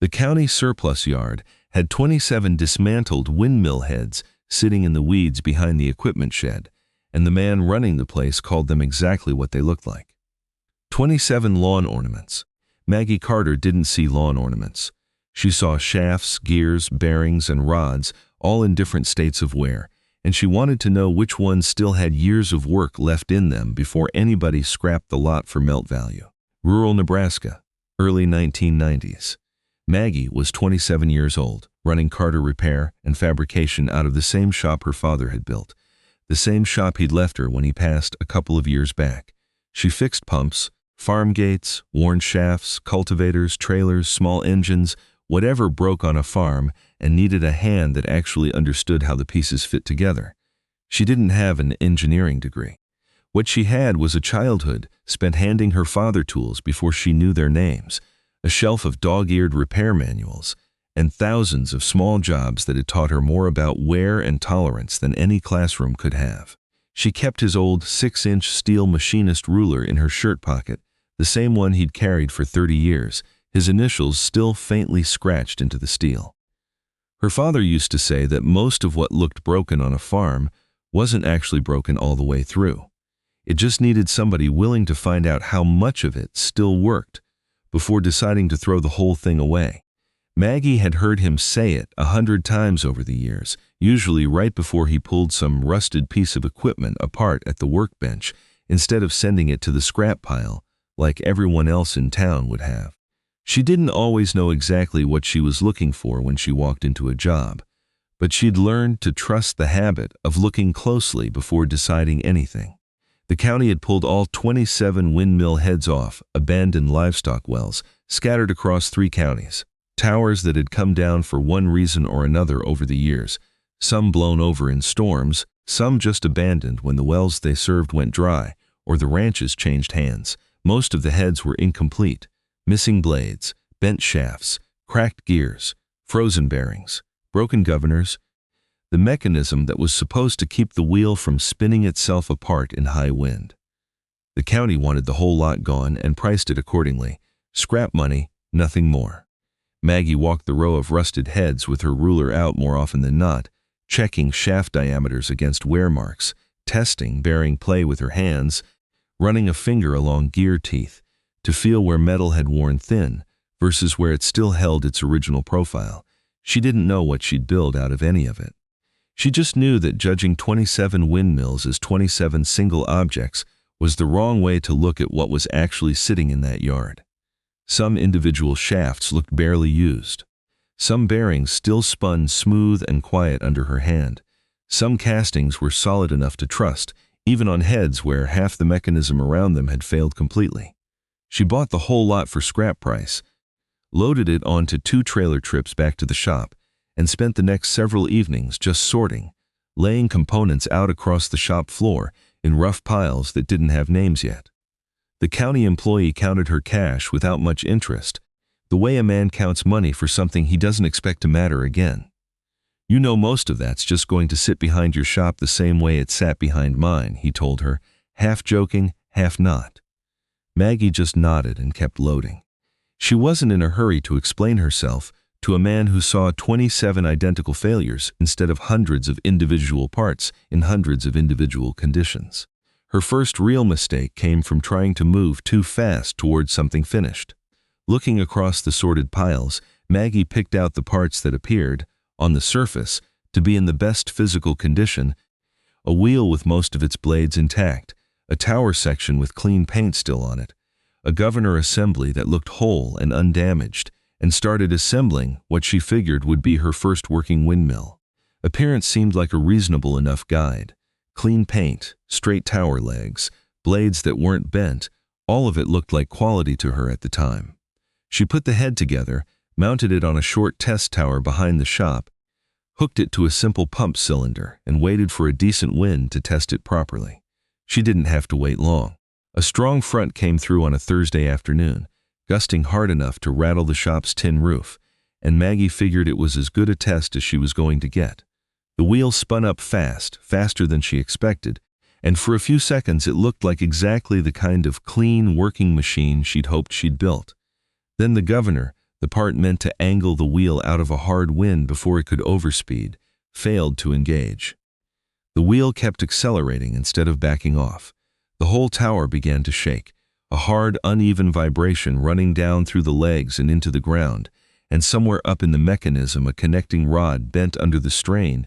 The county surplus yard had 27 dismantled windmill heads sitting in the weeds behind the equipment shed, and the man running the place called them exactly what they looked like. 27 lawn ornaments. Maggie Carter didn't see lawn ornaments. She saw shafts, gears, bearings, and rods, all in different states of wear, and she wanted to know which ones still had years of work left in them before anybody scrapped the lot for melt value. Rural Nebraska, early 1990s. Maggie was 27 years old, running Carter Repair and Fabrication out of the same shop her father had built, the same shop he'd left her when he passed a couple of years back. She fixed pumps, farm gates, worn shafts, cultivators, trailers, small engines, whatever broke on a farm and needed a hand that actually understood how the pieces fit together. She didn't have an engineering degree. What she had was a childhood spent handing her father tools before she knew their names, a shelf of dog-eared repair manuals, and thousands of small jobs that had taught her more about wear and tolerance than any classroom could have. She kept his old 6-inch steel machinist ruler in her shirt pocket, the same one he'd carried for 30 years, his initials still faintly scratched into the steel. Her father used to say that most of what looked broken on a farm wasn't actually broken all the way through. It just needed somebody willing to find out how much of it still worked before deciding to throw the whole thing away. Maggie had heard him say it 100 times over the years, usually right before he pulled some rusted piece of equipment apart at the workbench, instead of sending it to the scrap pile like everyone else in town would have. She didn't always know exactly what she was looking for when she walked into a job, but she'd learned to trust the habit of looking closely before deciding anything. The county had pulled all 27 windmill heads off abandoned livestock wells scattered across 3 counties, towers that had come down for one reason or another over the years, some blown over in storms, some just abandoned when the wells they served went dry or the ranches changed hands. Most of the heads were incomplete, missing blades, bent shafts, cracked gears, frozen bearings, broken governors, the mechanism that was supposed to keep the wheel from spinning itself apart in high wind. The county wanted the whole lot gone and priced it accordingly. Scrap money, nothing more. Maggie walked the row of rusted heads with her ruler out more often than not, checking shaft diameters against wear marks, testing bearing play with her hands, running a finger along gear teeth to feel where metal had worn thin versus where it still held its original profile. She didn't know what she'd build out of any of it. She just knew that judging 27 windmills as 27 single objects was the wrong way to look at what was actually sitting in that yard. Some individual shafts looked barely used. Some bearings still spun smooth and quiet under her hand. Some castings were solid enough to trust, even on heads where half the mechanism around them had failed completely. She bought the whole lot for scrap price, loaded it onto 2 trailer trips back to the shop, and spent the next several evenings just sorting, laying components out across the shop floor in rough piles that didn't have names yet. The county employee counted her cash without much interest, the way a man counts money for something he doesn't expect to matter again. "You know most of that's just going to sit behind your shop the same way it sat behind mine," he told her, half joking, half not. Maggie just nodded and kept loading. She wasn't in a hurry to explain herself to a man who saw 27 identical failures instead of hundreds of individual parts in hundreds of individual conditions. Her first real mistake came from trying to move too fast towards something finished. Looking across the sorted piles, Maggie picked out the parts that appeared, on the surface, to be in the best physical condition: a wheel with most of its blades intact, a tower section with clean paint still on it, a governor assembly that looked whole and undamaged, and started assembling what she figured would be her first working windmill. Appearance seemed like a reasonable enough guide. Clean paint, straight tower legs, blades that weren't bent, all of it looked like quality to her at the time. She put the head together, mounted it on a short test tower behind the shop, hooked it to a simple pump cylinder, and waited for a decent wind to test it properly. She didn't have to wait long. A strong front came through on a Thursday afternoon, gusting hard enough to rattle the shop's tin roof, and Maggie figured it was as good a test as she was going to get. The wheel spun up fast, faster than she expected, and for a few seconds it looked like exactly the kind of clean working machine she'd hoped she'd built. Then the governor, The part meant to angle the wheel out of a hard wind before it could overspeed failed to engage. The wheel kept accelerating instead of backing off. The whole tower began to shake, a hard, uneven vibration running down through the legs and into the ground, and somewhere up in the mechanism a connecting rod bent under the strain,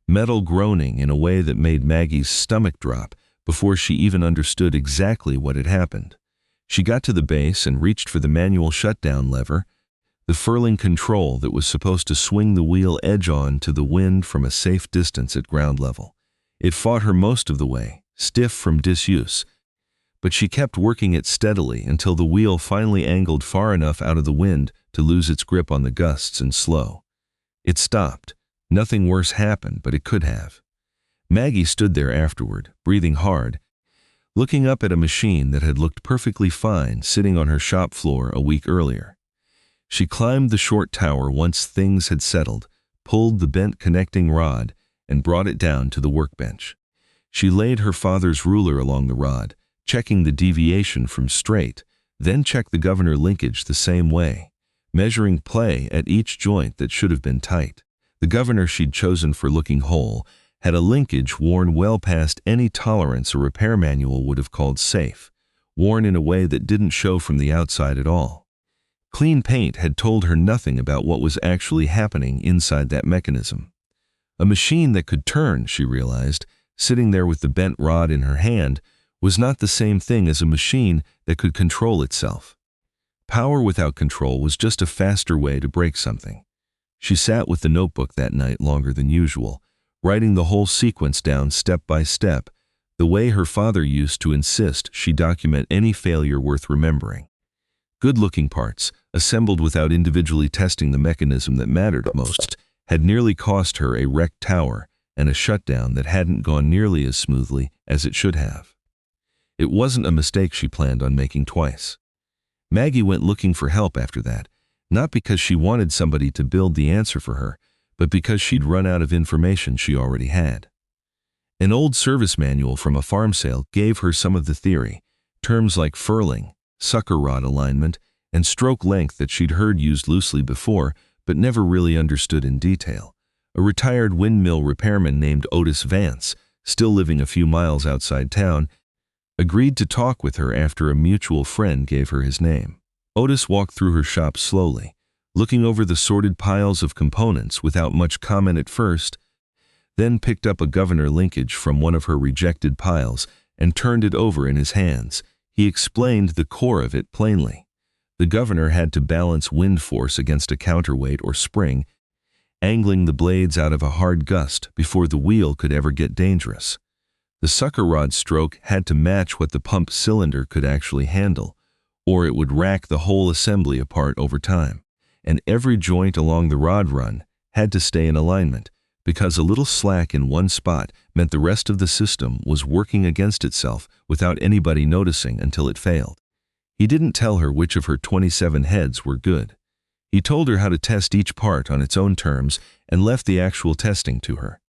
metal groaning in a way that made Maggie's stomach drop before she even understood exactly what had happened. She got to the base and reached for the manual shutdown lever, the furling control that was supposed to swing the wheel edge-on to the wind from a safe distance at ground level. It fought her most of the way, stiff from disuse, but she kept working it steadily until the wheel finally angled far enough out of the wind to lose its grip on the gusts and slow. It stopped. Nothing worse happened, but it could have. Maggie stood there afterward, breathing hard, looking up at a machine that had looked perfectly fine sitting on her shop floor a week earlier. She climbed the short tower once things had settled, pulled the bent connecting rod, and brought it down to the workbench. She laid her father's ruler along the rod, checking the deviation from straight, then checked the governor linkage the same way, measuring play at each joint that should have been tight. The governor she'd chosen for looking whole had a linkage worn well past any tolerance a repair manual would have called safe, worn in a way that didn't show from the outside at all. Clean paint had told her nothing about what was actually happening inside that mechanism. A machine that could turn, she realized, sitting there with the bent rod in her hand, was not the same thing as a machine that could control itself. Power without control was just a faster way to break something. She sat with the notebook that night longer than usual, writing the whole sequence down step by step, the way her father used to insist she document any failure worth remembering. Good-looking parts, assembled without individually testing the mechanism that mattered most, had nearly cost her a wrecked tower and a shutdown that hadn't gone nearly as smoothly as it should have. It wasn't a mistake she planned on making twice. Maggie went looking for help after that, not because she wanted somebody to build the answer for her, but because she'd run out of information she already had. An old service manual from a farm sale gave her some of the theory, terms like furling, sucker rod alignment, and stroke length that she'd heard used loosely before but never really understood in detail. A retired windmill repairman named Otis Vance, still living a few miles outside town, agreed to talk with her after a mutual friend gave her his name. Otis walked through her shop slowly, looking over the sorted piles of components without much comment at first, then picked up a governor linkage from one of her rejected piles and turned it over in his hands. He explained the core of it plainly. The governor had to balance wind force against a counterweight or spring, angling the blades out of a hard gust before the wheel could ever get dangerous. The sucker rod stroke had to match what the pump cylinder could actually handle, or it would rack the whole assembly apart over time. And every joint along the rod run had to stay in alignment, because a little slack in one spot meant the rest of the system was working against itself without anybody noticing until it failed. He didn't tell her which of her 27 heads were good. He told her how to test each part on its own terms and left the actual testing to her.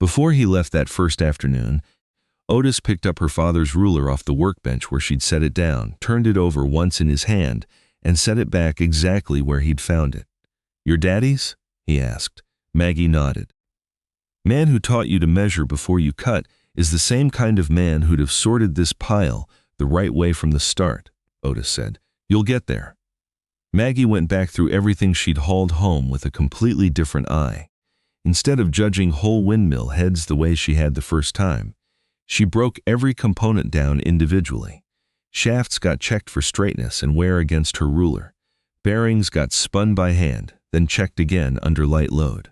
Before he left that first afternoon, Otis picked up her father's ruler off the workbench where she'd set it down, turned it over once in his hand, and set it back exactly where he'd found it. "Your daddy's?" he asked. Maggie nodded. "Man who taught you to measure before you cut is the same kind of man who'd have sorted this pile the right way from the start," Otis said. "You'll get there." Maggie went back through everything she'd hauled home with a completely different eye. Instead of judging whole windmill heads the way she had the first time, she broke every component down individually. Shafts got checked for straightness and wear against her ruler. Bearings got spun by hand, then checked again under light load.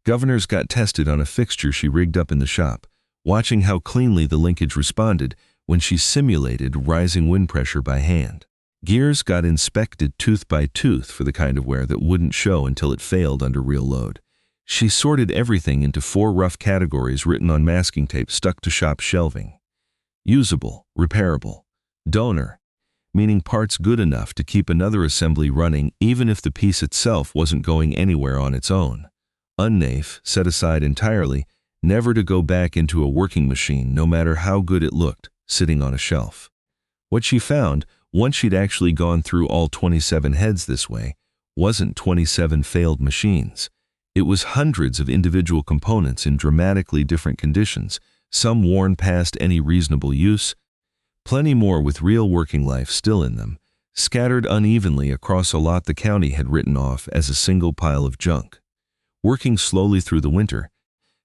Governors got tested on a fixture she rigged up in the shop, watching how cleanly the linkage responded when she simulated rising wind pressure by hand. Gears got inspected tooth by tooth for the kind of wear that wouldn't show until it failed under real load. She sorted everything into 4 rough categories written on masking tape stuck to shop shelving. Usable, repairable. Donor, meaning parts good enough to keep another assembly running even if the piece itself wasn't going anywhere on its own. Unnafe, set aside entirely, never to go back into a working machine no matter how good it looked, sitting on a shelf. What she found, once she'd actually gone through all 27 heads this way, wasn't 27 failed machines. It was hundreds of individual components in dramatically different conditions, some worn past any reasonable use, plenty more with real working life still in them, scattered unevenly across a lot the county had written off as a single pile of junk. Working slowly through the winter,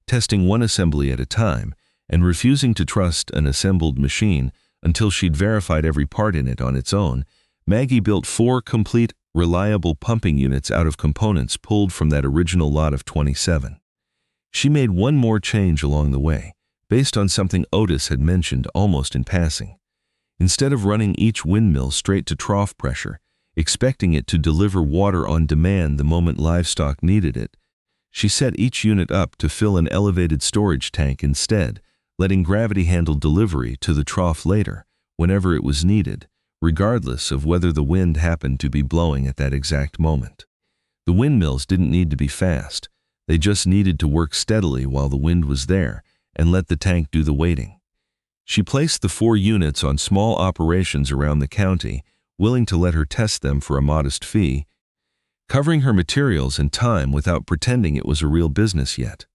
testing one assembly at a time, and refusing to trust an assembled machine until she'd verified every part in it on its own, Maggie built 4 complete, reliable pumping units out of components pulled from that original lot of 27. She made one more change along the way, based on something Otis had mentioned almost in passing. Instead of running each windmill straight to trough pressure, expecting it to deliver water on demand the moment livestock needed it, she set each unit up to fill an elevated storage tank instead, letting gravity handle delivery to the trough later, whenever it was needed, regardless of whether the wind happened to be blowing at that exact moment. The windmills didn't need to be fast. They just needed to work steadily while the wind was there and let the tank do the waiting. She placed the 4 units on small operations around the county, willing to let her test them for a modest fee, covering her materials and time without pretending it was a real business yet.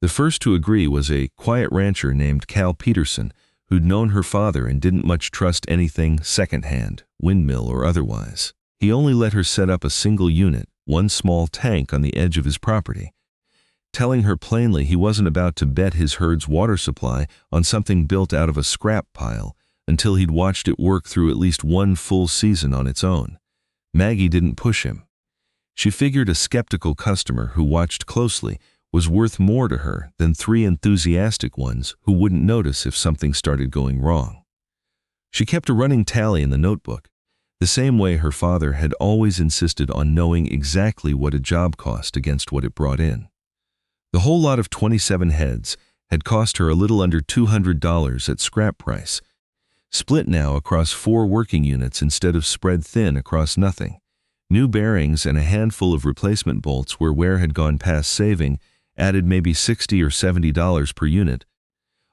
The first to agree was a quiet rancher named Cal Peterson, who'd known her father and didn't much trust anything secondhand, windmill or otherwise. He only let her set up a single unit, one small tank on the edge of his property, telling her plainly he wasn't about to bet his herd's water supply on something built out of a scrap pile until he'd watched it work through at least one full season on its own. Maggie didn't push him. She figured a skeptical customer who watched closely was worth more to her than 3 enthusiastic ones who wouldn't notice if something started going wrong. She kept a running tally in the notebook, the same way her father had always insisted on knowing exactly what a job cost against what it brought in. The whole lot of 27 heads had cost her a little under $200 at scrap price, split now across 4 working units instead of spread thin across nothing. New bearings and a handful of replacement bolts where wear had gone past saving added maybe $60 or $70 per unit,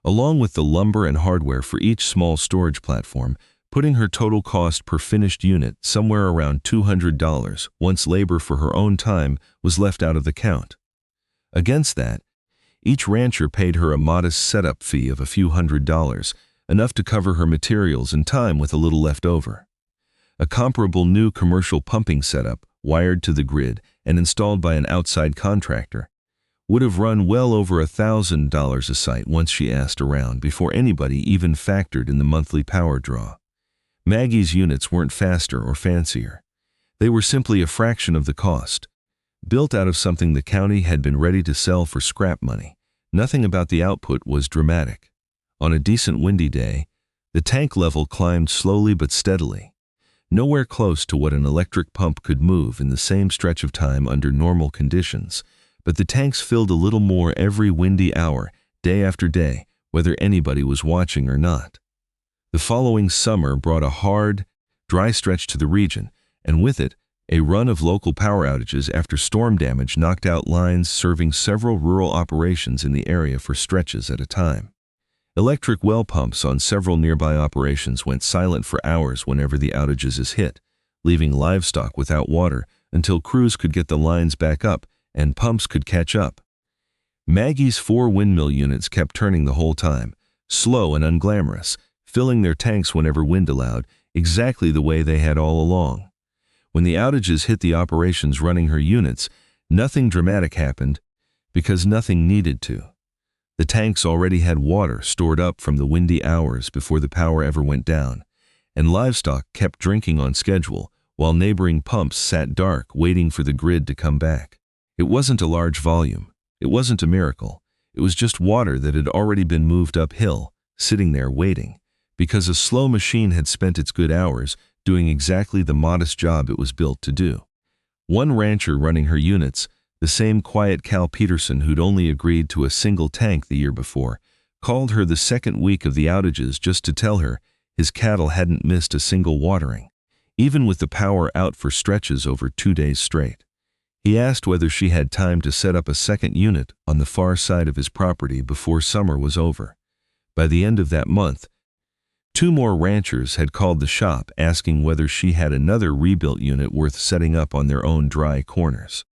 along with the lumber and hardware for each small storage platform, putting her total cost per finished unit somewhere around $200 once labor for her own time was left out of the count. Against that, each rancher paid her a modest setup fee of a few $100s, enough to cover her materials and time with a little left over. A comparable new commercial pumping setup, wired to the grid and installed by an outside contractor, would have run well over $1,000 a site once she asked around before anybody even factored in the monthly power draw. Maggie's units weren't faster or fancier. They were simply a fraction of the cost, built out of something the county had been ready to sell for scrap money. Nothing about the output was dramatic. On a decent windy day, the tank level climbed slowly but steadily, nowhere close to what an electric pump could move in the same stretch of time under normal conditions, but the tanks filled a little more every windy hour, day after day, whether anybody was watching or not. The following summer brought a hard, dry stretch to the region, and with it, a run of local power outages after storm damage knocked out lines serving several rural operations in the area for stretches at a time. Electric well pumps on several nearby operations went silent for hours whenever the outages hit, leaving livestock without water until crews could get the lines back up and pumps could catch up. Maggie's 4 windmill units kept turning the whole time, slow and unglamorous, filling their tanks whenever wind allowed, exactly the way they had all along. When the outages hit the operations running her units, nothing dramatic happened because nothing needed to. The tanks already had water stored up from the windy hours before the power ever went down, and livestock kept drinking on schedule while neighboring pumps sat dark waiting for the grid to come back. It wasn't a large volume. It wasn't a miracle. It was just water that had already been moved uphill, sitting there waiting, because a slow machine had spent its good hours doing exactly the modest job it was built to do. One rancher running her units, the same quiet Cal Peterson who'd only agreed to a single tank the year before, called her the second week of the outages just to tell her his cattle hadn't missed a single watering, even with the power out for stretches over 2 days straight. He asked whether she had time to set up a second unit on the far side of his property before summer was over. By the end of that month, 2 more ranchers had called the shop asking whether she had another rebuilt unit worth setting up on their own dry corners.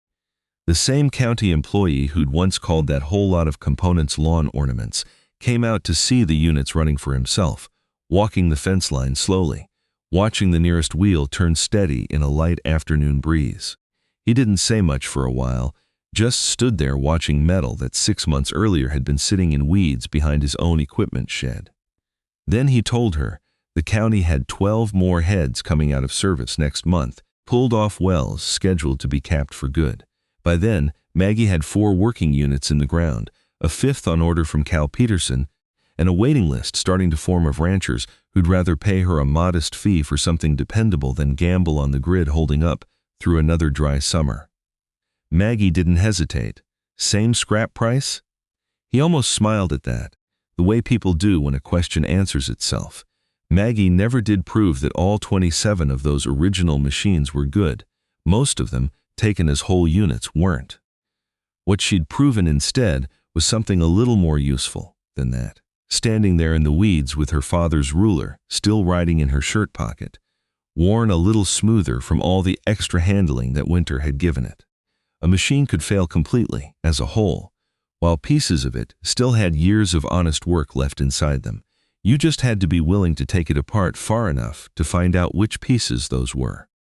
The same county employee who'd once called that whole lot of components lawn ornaments came out to see the units running for himself, walking the fence line slowly, watching the nearest wheel turn steady in a light afternoon breeze. He didn't say much for a while, just stood there watching metal that 6 months earlier had been sitting in weeds behind his own equipment shed. Then he told her the county had 12 more heads coming out of service next month, pulled off wells scheduled to be capped for good. By then, Maggie had 4 working units in the ground, a 5th on order from Cal Peterson, and a waiting list starting to form of ranchers who'd rather pay her a modest fee for something dependable than gamble on the grid holding up through another dry summer. Maggie didn't hesitate. Same scrap price? He almost smiled at that, the way people do when a question answers itself. Maggie never did prove that all 27 of those original machines were good. Most of them, taken as whole units, weren't. What she'd proven instead was something a little more useful than that. Standing there in the weeds with her father's ruler still riding in her shirt pocket, worn a little smoother from all the extra handling that winter had given it. A machine could fail completely, as a whole, while pieces of it still had years of honest work left inside them. You just had to be willing to take it apart far enough to find out which pieces those were.